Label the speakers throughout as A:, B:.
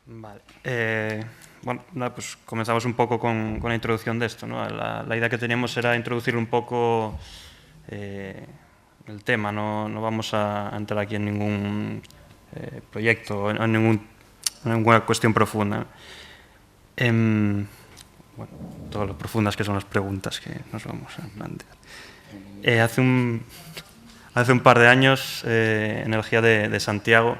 A: Vale. Bueno, nada, pues comenzamos un poco con la introducción de esto, ¿no? La idea que teníamos era introducir un poco el tema, no vamos a entrar aquí en ningún proyecto, en ninguna cuestión profunda. Bueno, todas las profundas que son las preguntas que nos vamos a plantear. Hace un par de años, en el GIA de Santiago,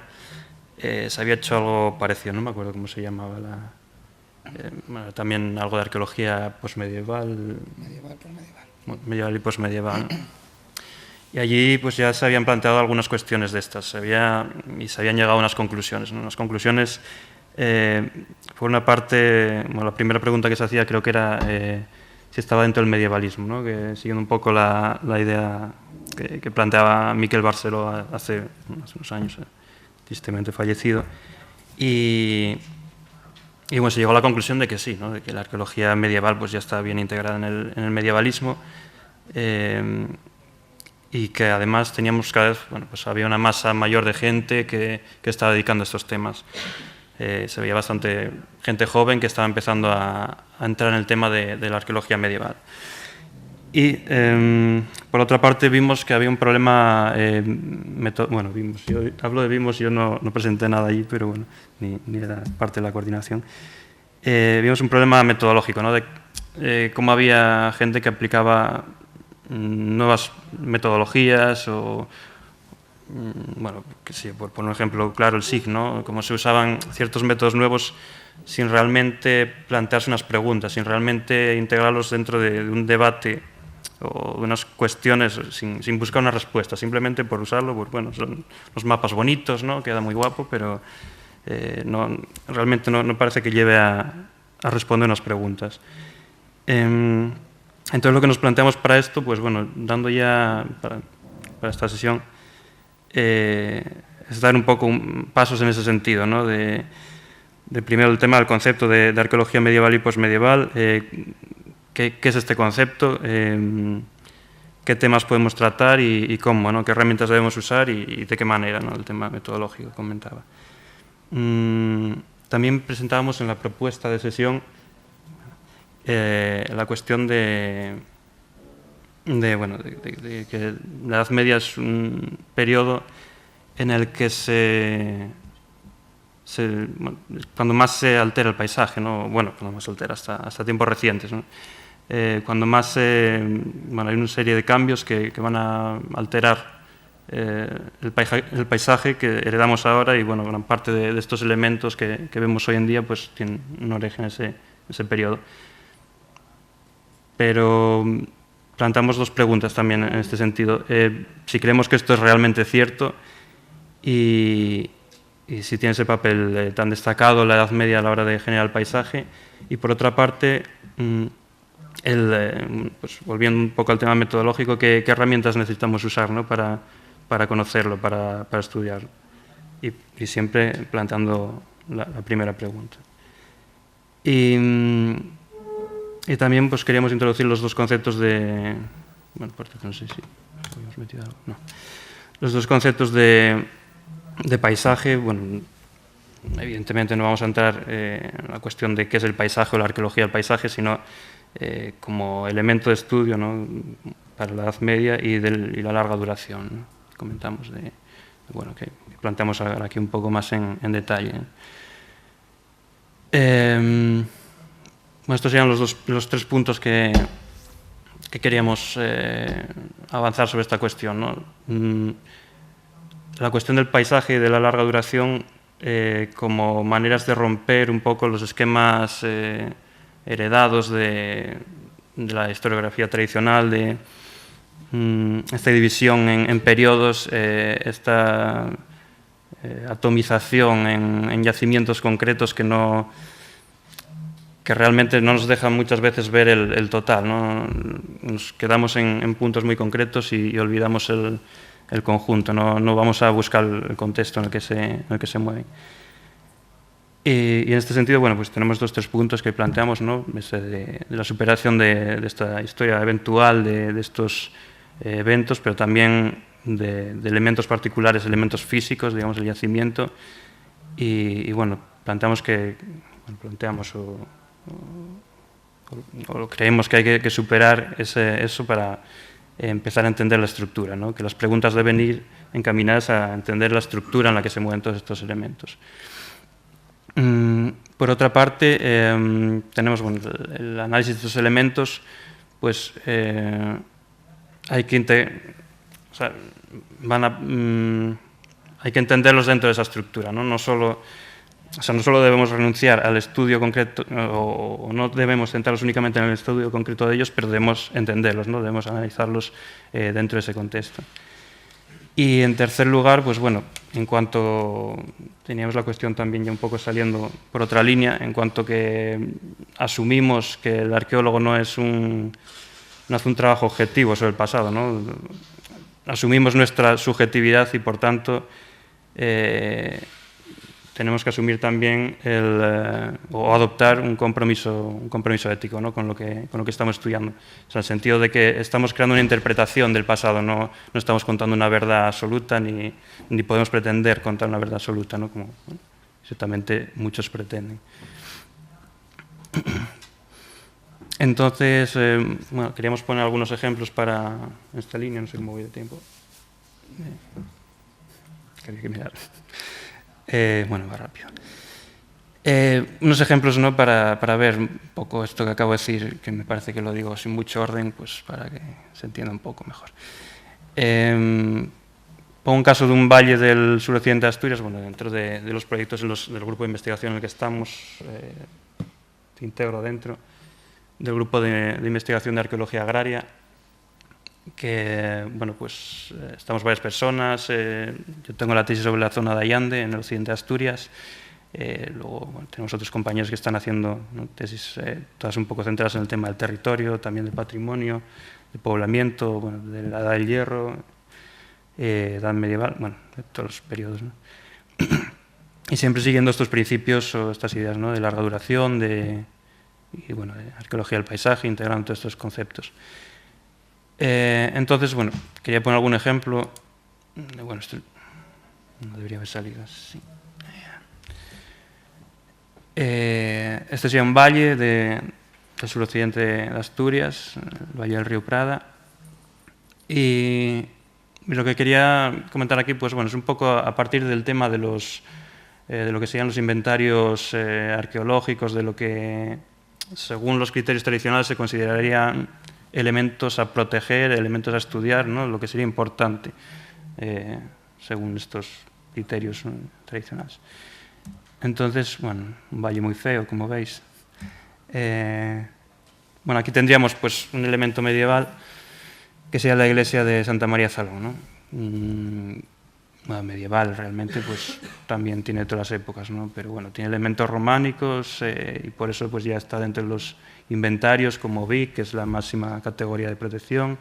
A: se había hecho algo parecido, no me acuerdo cómo se llamaba, bueno, también algo de arqueología posmedieval. Medieval y posmedieval, ¿no? Y allí pues ya se habían planteado algunas cuestiones de estas, y se habían llegado a unas conclusiones, ¿no? Unas conclusiones, por una parte, bueno, la primera pregunta que se hacía creo que era si estaba dentro del medievalismo, ¿no? Que siguiendo un poco la idea que planteaba Miquel Barceló hace unos años, tristemente fallecido, y bueno, se llegó a la conclusión de que sí, ¿no? De que la arqueología medieval pues ya está bien integrada en el medievalismo, y que además teníamos cada vez, bueno, pues había una masa mayor de gente que estaba dedicando a estos temas. Se veía bastante gente joven que estaba empezando a entrar en el tema de la arqueología medieval. Y por otra parte vimos que había un problema, bueno, yo hablo de vimos, yo no presenté nada allí, pero bueno, ni era parte de la coordinación. Vimos un problema metodológico, ¿no? De cómo había gente que aplicaba nuevas metodologías o, bueno, que sí, por un ejemplo claro, el SIG, ¿no? Cómo se usaban ciertos métodos nuevos sin realmente plantearse unas preguntas, sin realmente integrarlos dentro de un debate o de unas cuestiones sin buscar una respuesta, simplemente por usarlo, pues bueno, son los mapas bonitos, ¿no? Queda muy guapo, pero realmente no parece que lleve a responder unas preguntas. Entonces lo que nos planteamos para esto, pues bueno, dando ya para esta sesión, es dar un poco pasos en ese sentido, ¿no? De primero el tema del concepto de arqueología medieval y posmedieval, ¿qué es este concepto? ¿Qué temas podemos tratar y cómo, ¿no? ¿Qué herramientas debemos usar y de qué manera, ¿no? El tema metodológico que comentaba. También presentábamos en la propuesta de sesión la cuestión de que la Edad Media es un periodo en el que cuando más se altera el paisaje, ¿no? Bueno, cuando más se altera, hasta tiempos recientes, ¿no? Cuando más bueno, hay una serie de cambios que van a alterar el paisaje que heredamos ahora, y bueno, gran parte de estos elementos que vemos hoy en día pues tienen un origen en ese periodo. Pero planteamos dos preguntas también en este sentido. Si creemos que esto es realmente cierto y si tiene ese papel tan destacado la Edad Media a la hora de generar el paisaje. Y por otra parte, pues volviendo un poco al tema metodológico, ¿qué herramientas necesitamos usar, ¿no? para conocerlo, para estudiarlo? Y siempre planteando la primera pregunta. Y también pues queríamos introducir los dos conceptos de... Bueno, no sé si habíamos metido algo. No. Los dos conceptos de paisaje. Bueno, evidentemente no vamos a entrar en la cuestión de qué es el paisaje o la arqueología del paisaje, sino como elemento de estudio, ¿no? Para la Edad Media y la larga duración, ¿no? Comentamos bueno, que planteamos ahora aquí un poco más en detalle. Bueno, estos serían los tres puntos que queríamos avanzar sobre esta cuestión, ¿no? La cuestión del paisaje y de la larga duración como maneras de romper un poco los esquemas heredados de la historiografía tradicional, de esta división en periodos, esta atomización en yacimientos concretos que realmente no nos dejan muchas veces ver el total, ¿no? Nos quedamos en puntos muy concretos y olvidamos el conjunto, no vamos a buscar el contexto en el que se mueven. Y en este sentido, bueno, pues tenemos tres puntos que planteamos, ¿no? De la superación de esta historia eventual de estos eventos, pero también de elementos particulares, elementos físicos, digamos, el yacimiento, y bueno, planteamos o creemos que hay que superar eso para empezar a entender la estructura, ¿no? Que las preguntas deben ir encaminadas a entender la estructura en la que se mueven todos estos elementos. Por otra parte, tenemos el análisis de estos elementos, pues hay que entenderlos dentro de esa estructura, ¿no? No solo debemos renunciar al estudio concreto, o no debemos centrarnos únicamente en el estudio concreto de ellos, pero debemos entenderlos, ¿no? Debemos analizarlos dentro de ese contexto. Y en tercer lugar, pues bueno, en cuanto teníamos la cuestión también ya un poco saliendo por otra línea, en cuanto que asumimos que el arqueólogo no hace un trabajo objetivo sobre el pasado, ¿no? Asumimos nuestra subjetividad y, por tanto, tenemos que asumir también o adoptar un compromiso ético, ¿no? con lo que estamos estudiando. O sea, en el sentido de que estamos creando una interpretación del pasado, no estamos contando una verdad absoluta ni podemos pretender contar una verdad absoluta, ¿no? Como ciertamente muchos pretenden. Entonces, bueno, queríamos poner algunos ejemplos para esta línea, no sé cómo voy de tiempo. Había que mirar. Bueno, va rápido. Unos ejemplos, ¿no? para ver un poco esto que acabo de decir, que me parece que lo digo sin mucho orden, pues para que se entienda un poco mejor. Pongo un caso de un valle del suroccidente de Asturias, bueno, dentro de los proyectos del grupo de investigación en el que estamos, integro dentro del grupo de investigación de arqueología agraria, que, bueno, pues estamos varias personas. Yo tengo la tesis sobre la zona de Allande, en el occidente de Asturias. Luego, bueno, tenemos otros compañeros que están haciendo, ¿no? Tesis todas un poco centradas en el tema del territorio, también del patrimonio, del poblamiento, bueno, de la edad del hierro, edad medieval, bueno, de todos los periodos, ¿no? Y siempre siguiendo estos principios o estas ideas, ¿no? De larga duración, y bueno, de arqueología del paisaje, integrando todos estos conceptos. Entonces, bueno, quería poner algún ejemplo. Bueno, esto no debería haber salido así. Este sería un valle del suroccidente de Asturias, el valle del río Prada. Y lo que quería comentar aquí, pues bueno, es un poco a partir del tema de lo que serían los inventarios arqueológicos, de lo que, según los criterios tradicionales, se considerarían elementos a proteger, elementos a estudiar, ¿no? Lo que sería importante, según estos criterios tradicionales. Entonces, bueno, un valle muy feo, como veis. Bueno, aquí tendríamos pues un elemento medieval, que sería la iglesia de Santa María Zalón, ¿no? Bueno, medieval realmente, pues también tiene todas las épocas, ¿no? Pero bueno, tiene elementos románicos, y por eso pues ya está dentro de los inventarios como BIC, que es la máxima categoría de protección.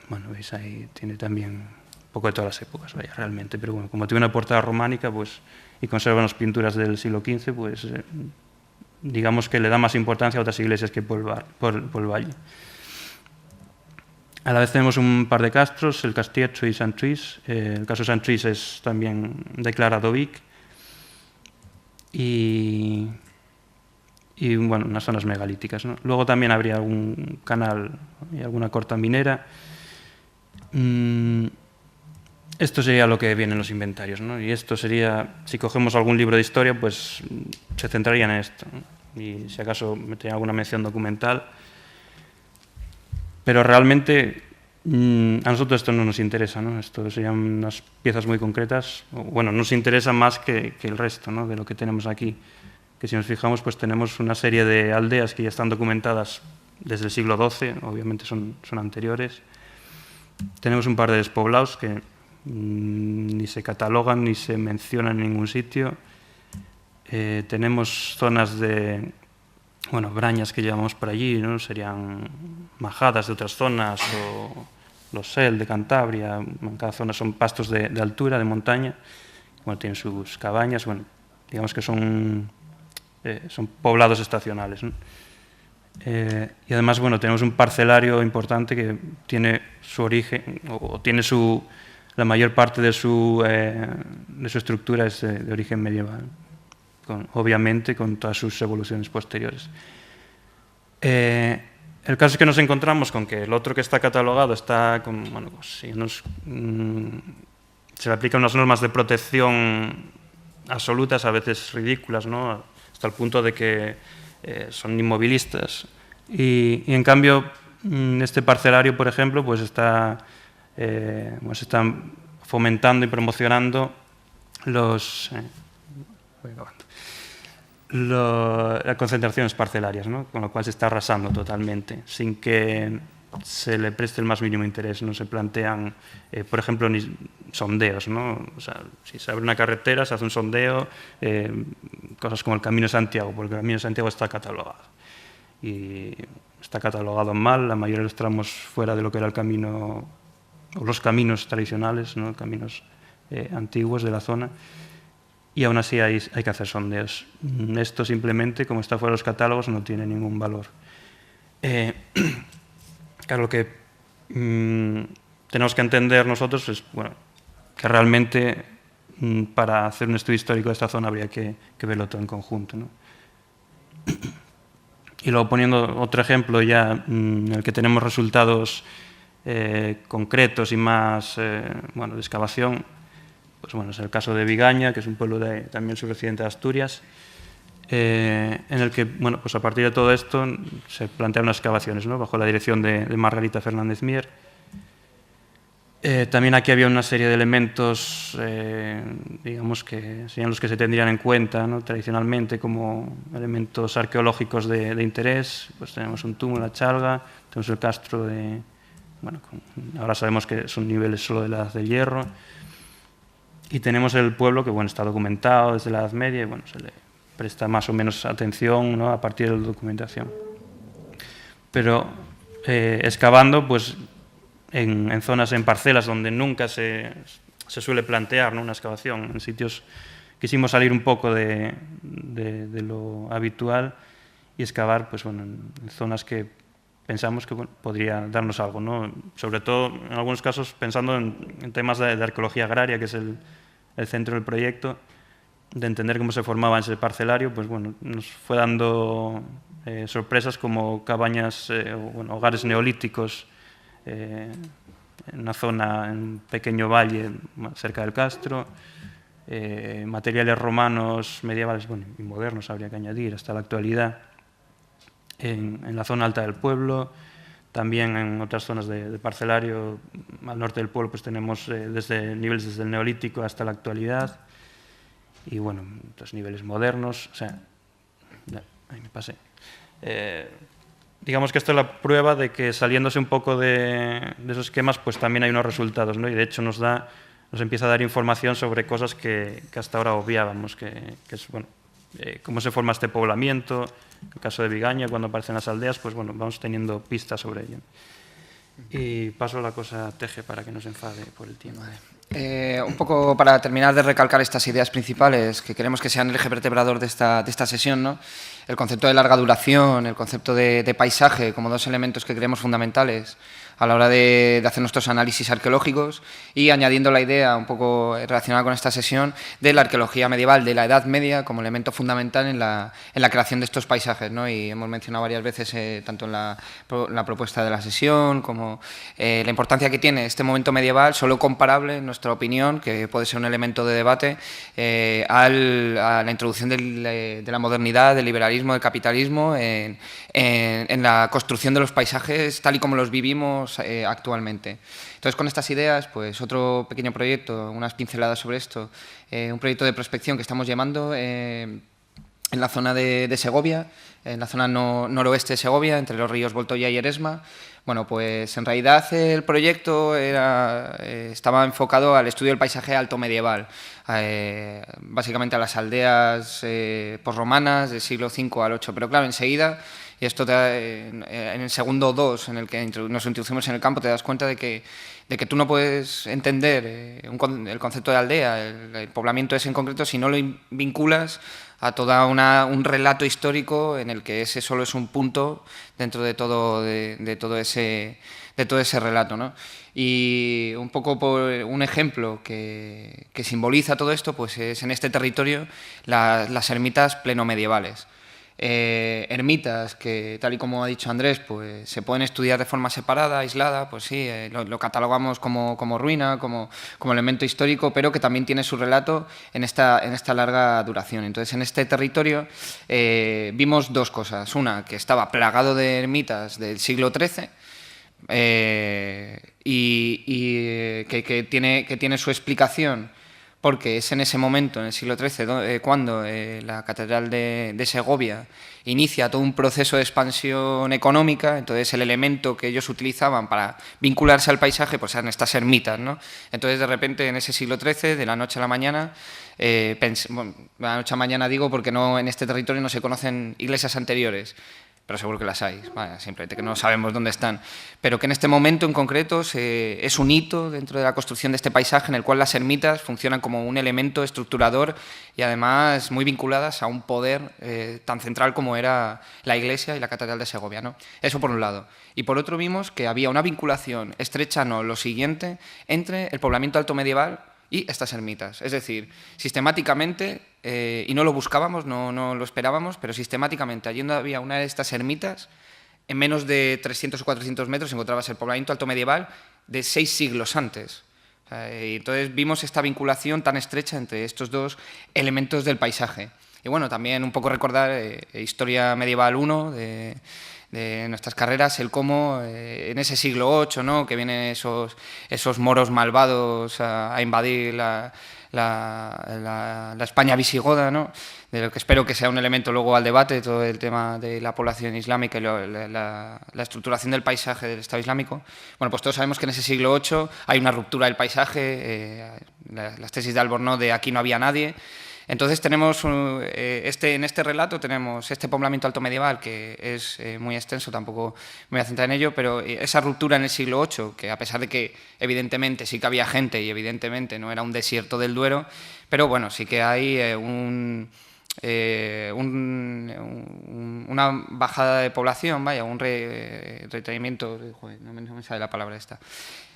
A: Bueno, veis ahí, tiene también un poco de todas las épocas, vaya, realmente, pero bueno, como tiene una portada románica, pues, y conserva las pinturas del siglo XV, pues digamos que le da más importancia a otras iglesias que por el valle. A la vez tenemos un par de castros, el Castierzo y Sant Lluís. El caso de Sant Lluís es también declarado BIC. Y bueno, unas zonas megalíticas, ¿no? Luego también habría algún canal y alguna corta minera. Esto sería lo que viene en los inventarios, ¿no? Y esto sería, si cogemos algún libro de historia, pues se centraría en esto, ¿no? Y si acaso metería alguna mención documental. Pero realmente a nosotros esto no nos interesa, ¿no? Esto serían unas piezas muy concretas. Bueno, nos interesa más que el resto, ¿no? De lo que tenemos aquí. Que si nos fijamos, pues tenemos una serie de aldeas que ya están documentadas desde el siglo XII, obviamente son anteriores. Tenemos un par de despoblados que ni se catalogan ni se mencionan en ningún sitio. Tenemos zonas de, bueno, brañas que llevamos por allí, ¿no? Serían majadas de otras zonas, o los Sel de Cantabria. En cada zona son pastos de altura, de montaña. Bueno, tienen sus cabañas, bueno, digamos que son poblados estacionales, ¿no? Y además, bueno, tenemos un parcelario importante que tiene su origen, o tiene su la mayor parte de su estructura es de origen medieval, obviamente con todas sus evoluciones posteriores. El caso es que nos encontramos con que el otro que está catalogado está con, bueno, pues, sí, se le aplican unas normas de protección absolutas, a veces ridículas, ¿no? Hasta el punto de que son inmovilistas. Y en cambio, este parcelario, por ejemplo, pues están fomentando y promocionando las concentraciones parcelarias, ¿no? Con lo cual se está arrasando totalmente, sin que se le preste el más mínimo interés. No se plantean, por ejemplo, ni sondeos, ¿no? O sea, si se abre una carretera, se hace un sondeo, cosas como el Camino de Santiago, porque el Camino de Santiago está catalogado. Y está catalogado mal, la mayoría de los tramos fuera de lo que era el camino, o los caminos tradicionales, ¿no? Caminos antiguos de la zona. Y aún así hay que hacer sondeos. Esto simplemente, como está fuera de los catálogos, no tiene ningún valor. Claro, lo que tenemos que entender nosotros es, bueno, que realmente para hacer un estudio histórico de esta zona habría que verlo todo en conjunto, ¿no? Y luego poniendo otro ejemplo ya en el que tenemos resultados concretos y más bueno, de excavación, pues bueno, es el caso de Vigaña, que es un pueblo también suroccidente de Asturias, en el que, bueno, pues a partir de todo esto se plantean unas excavaciones, ¿no? Bajo la dirección de Margarita Fernández Mier. También aquí había una serie de elementos, digamos, que serían los que se tendrían en cuenta, ¿no? Tradicionalmente como elementos arqueológicos de interés. Pues tenemos un túmulo, la Chalga, tenemos el castro de, bueno, ahora sabemos que son niveles solo de la Edad del Hierro. Y tenemos el pueblo que, bueno, está documentado desde la Edad Media y, bueno, se le presta más o menos atención, ¿no? A partir de la documentación. Pero excavando, pues en zonas, en parcelas donde nunca se suele plantear, ¿no? Una excavación, en sitios quisimos salir un poco de lo habitual y excavar, pues bueno, en zonas que pensamos que, bueno, podría darnos algo, ¿no? Sobre todo, en algunos casos, pensando en temas de arqueología agraria, que es el centro del proyecto, de entender cómo se formaba ese parcelario, pues bueno, nos fue dando sorpresas como cabañas, bueno, hogares neolíticos en una zona, en un pequeño valle cerca del castro, materiales romanos, medievales, bueno, y modernos habría que añadir hasta la actualidad, en la zona alta del pueblo. También en otras zonas de parcelario, al norte del pueblo, pues tenemos niveles desde el Neolítico hasta la actualidad. Y bueno, otros niveles modernos. O sea, ahí me pasé. Digamos que esto es la prueba de que saliéndose un poco de esos esquemas, pues también hay unos resultados, ¿no? Y de hecho nos empieza a dar información sobre cosas que hasta ahora obviábamos, que es, bueno, cómo se forma este poblamiento. En el caso de Vigaña, cuando aparecen las aldeas, pues bueno, vamos teniendo pistas sobre ello. Y paso la cosa a Teje para que no se enfade por el tiempo.
B: Vale. Un poco para terminar de recalcar estas ideas principales que queremos que sean el eje vertebrador de esta sesión, ¿no? El concepto de larga duración, el concepto de paisaje como dos elementos que creemos fundamentales a la hora de hacer nuestros análisis arqueológicos, y añadiendo la idea un poco relacionada con esta sesión de la arqueología medieval de la Edad Media como elemento fundamental en la creación de estos paisajes, ¿no? Y hemos mencionado varias veces, tanto en la propuesta de la sesión como la importancia que tiene este momento medieval, solo comparable, en nuestra opinión, que puede ser un elemento de debate, a la introducción de la modernidad, del liberalismo, del capitalismo en la construcción de los paisajes tal y como los vivimos actualmente. Entonces, con estas ideas, pues otro pequeño proyecto, unas pinceladas sobre esto, un proyecto de prospección que estamos llevando en la zona de Segovia, en la zona noroeste de Segovia, entre los ríos Voltoya y Eresma. Bueno, pues en realidad el proyecto estaba enfocado al estudio del paisaje alto medieval, básicamente a las aldeas posromanas del siglo V al VIII, pero claro, enseguida, y esto en el segundo 2 en el que nos introducimos en el campo, te das cuenta de que tú no puedes entender el concepto de aldea, el poblamiento ese en concreto, si no lo vinculas a todo un relato histórico en el que ese solo es un punto dentro de todo ese todo ese relato, ¿no? Y un poco por un ejemplo que simboliza todo esto, pues es en este territorio las ermitas plenomedievales. Ermitas que, tal y como ha dicho Andrés, pues se pueden estudiar de forma separada, aislada, pues sí, lo catalogamos como ruina, como elemento histórico, pero que también tiene su relato en esta larga duración. Entonces, en este territorio vimos dos cosas. Una, que estaba plagado de ermitas del siglo XIII, que tiene su explicación porque es en ese momento, en el siglo XIII, cuando la Catedral de Segovia inicia todo un proceso de expansión económica. Entonces el elemento que ellos utilizaban para vincularse al paisaje pues eran estas ermitas, ¿no? Entonces de repente en ese siglo XIII, de la noche a la mañana, bueno, de la noche a la mañana digo porque no, en este territorio no se conocen iglesias anteriores, pero seguro que las hay, vaya, simplemente que no sabemos dónde están, pero que en este momento en concreto es un hito dentro de la construcción de este paisaje en el cual las ermitas funcionan como un elemento estructurador y además muy vinculadas a un poder tan central como era la iglesia y la Catedral de Segovia, ¿no? Eso por un lado. Y por otro vimos que había una vinculación estrecha, no, lo siguiente, entre el poblamiento alto medieval y estas ermitas. Es decir, sistemáticamente, y no lo buscábamos, no lo esperábamos, pero sistemáticamente, allí donde había una de estas ermitas, en menos de 300 o 400 metros encontrabas el poblamiento alto medieval de 6 siglos antes. Y entonces vimos esta vinculación tan estrecha entre estos dos elementos del paisaje. Y bueno, también un poco recordar Historia Medieval 1 de nuestras carreras, el cómo en ese siglo VIII, ¿no?, que vienen esos moros malvados a invadir la España visigoda, ¿no?, de lo que espero que sea un elemento luego al debate, todo el tema de la población islámica y la estructuración del paisaje del Estado Islámico. Bueno, pues todos sabemos que en ese siglo VIII hay una ruptura del paisaje, las tesis de Albornoz de aquí no había nadie. Entonces tenemos, en este relato tenemos este poblamiento alto medieval que es muy extenso, tampoco me voy a centrar en ello, pero esa ruptura en el siglo VIII, que a pesar de que evidentemente sí que había gente y evidentemente no era un desierto del Duero, pero bueno, sí que hay una bajada de población, vaya, un retraimiento, no me sale la palabra esta.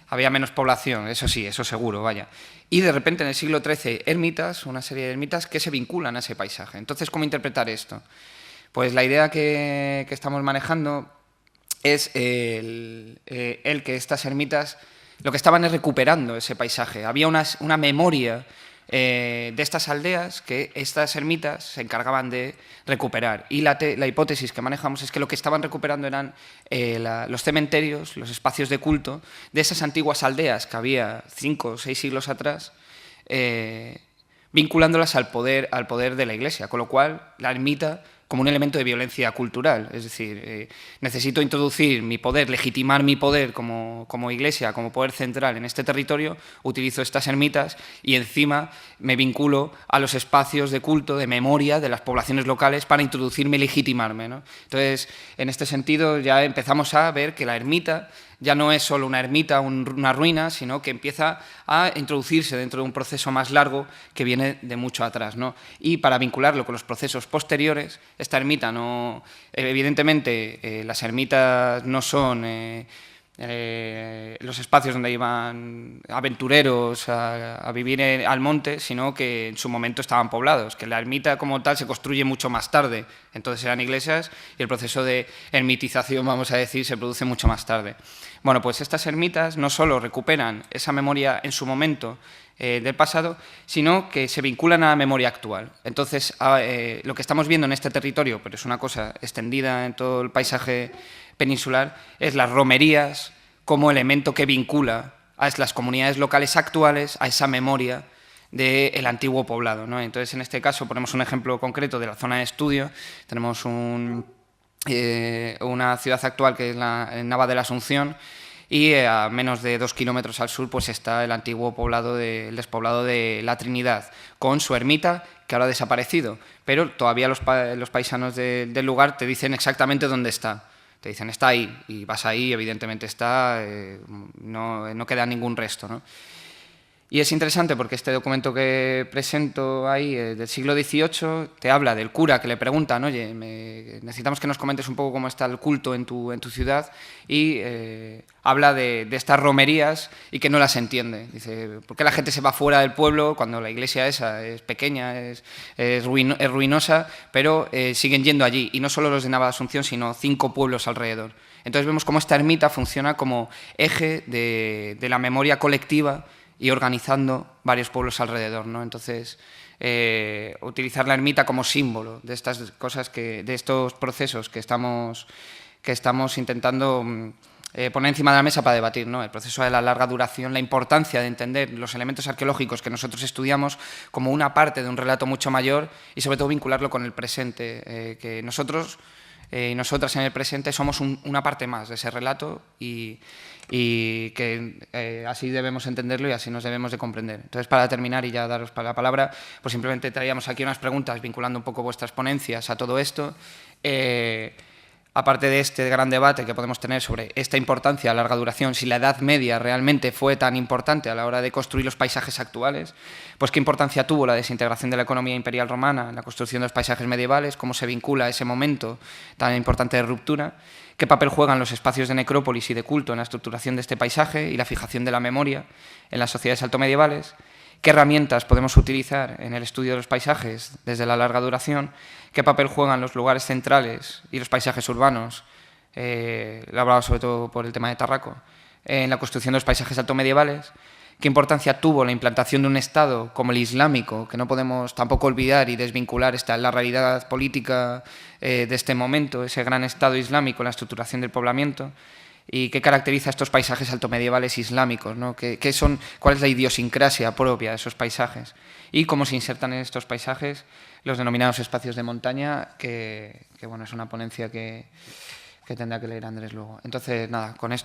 B: Había menos población, eso sí, eso seguro, vaya. Y de repente en el siglo XIII, ermitas, una serie de ermitas que se vinculan a ese paisaje. Entonces, ¿cómo interpretar esto? Pues la idea que estamos manejando es el que estas ermitas lo que estaban es recuperando ese paisaje. Había una memoria de estas aldeas que estas ermitas se encargaban de recuperar. Y la hipótesis que manejamos es que lo que estaban recuperando eran los cementerios, los espacios de culto de esas antiguas aldeas que había 5 o 6 siglos atrás, vinculándolas al poder de la Iglesia, con lo cual la ermita como un elemento de violencia cultural. Es decir, necesito introducir mi poder, legitimar mi poder como Iglesia, como poder central en este territorio, utilizo estas ermitas y encima me vinculo a los espacios de culto, de memoria de las poblaciones locales para introducirme y legitimarme, ¿no? Entonces, en este sentido ya empezamos a ver que la ermita ya no es solo una ermita, una ruina, sino que empieza a introducirse dentro de un proceso más largo que viene de mucho atrás, ¿no? Y para vincularlo con los procesos posteriores, esta ermita no... Evidentemente, las ermitas no son los espacios donde iban aventureros a vivir al monte, sino que en su momento estaban poblados, que la ermita como tal se construye mucho más tarde, entonces eran iglesias y el proceso de ermitización, vamos a decir, se produce mucho más tarde. Bueno, pues estas ermitas no solo recuperan esa memoria en su momento del pasado, sino que se vinculan a la memoria actual. Entonces, lo que estamos viendo en este territorio, pero es una cosa extendida en todo el paisaje peninsular, es las romerías como elemento que vincula a las comunidades locales actuales a esa memoria del antiguo poblado, ¿no? Entonces, en este caso, ponemos un ejemplo concreto de la zona de estudio. Tenemos una ciudad actual que es Nava de la Asunción, y a menos de 2 kilómetros al sur pues está el antiguo el despoblado de La Trinidad, con su ermita, que ahora ha desaparecido, pero todavía los paisanos del lugar te dicen exactamente dónde está. Te dicen, está ahí, y vas ahí, evidentemente está, no queda ningún resto, ¿no? Y es interesante porque este documento que presento ahí, del siglo XVIII, te habla del cura que le preguntan, oye, necesitamos que nos comentes un poco cómo está el culto en tu ciudad, y habla de estas romerías y que no las entiende. Dice, ¿por qué la gente se va fuera del pueblo cuando la iglesia esa es pequeña, es ruinosa, pero siguen yendo allí? Y no solo los de Nava-Asunción, sino 5 pueblos alrededor. Entonces vemos cómo esta ermita funciona como eje de la memoria colectiva y organizando varios pueblos alrededor, ¿no? Entonces, utilizar la ermita como símbolo de estas cosas, de estos procesos que estamos intentando poner encima de la mesa para debatir, ¿no? El proceso de la larga duración, la importancia de entender los elementos arqueológicos que nosotros estudiamos como una parte de un relato mucho mayor y sobre todo vincularlo con el presente, que nosotros y nosotras en el presente somos una parte más de ese relato y que así debemos entenderlo y así nos debemos de comprender. Entonces, para terminar y ya daros la palabra, pues simplemente traíamos aquí unas preguntas vinculando un poco vuestras ponencias a todo esto. Aparte de este gran debate que podemos tener sobre esta importancia a larga duración, si la Edad Media realmente fue tan importante a la hora de construir los paisajes actuales, pues qué importancia tuvo la desintegración de la economía imperial romana en la construcción de los paisajes medievales, cómo se vincula ese momento tan importante de ruptura, qué papel juegan los espacios de necrópolis y de culto en la estructuración de este paisaje y la fijación de la memoria en las sociedades altomedievales, qué herramientas podemos utilizar en el estudio de los paisajes desde la larga duración, qué papel juegan los lugares centrales y los paisajes urbanos, lo he hablado sobre todo por el tema de Tarraco, en la construcción de los paisajes altomedievales, qué importancia tuvo la implantación de un Estado como el islámico, que no podemos tampoco olvidar y desvincular la realidad política de este momento, ese gran Estado islámico en la estructuración del poblamiento, y qué caracteriza estos paisajes altomedievales islámicos, ¿no? ¿Cuál es la idiosincrasia propia de esos paisajes? Y cómo se insertan en estos paisajes los denominados espacios de montaña, que bueno, es una ponencia que tendrá que leer Andrés luego. Entonces, nada, con esto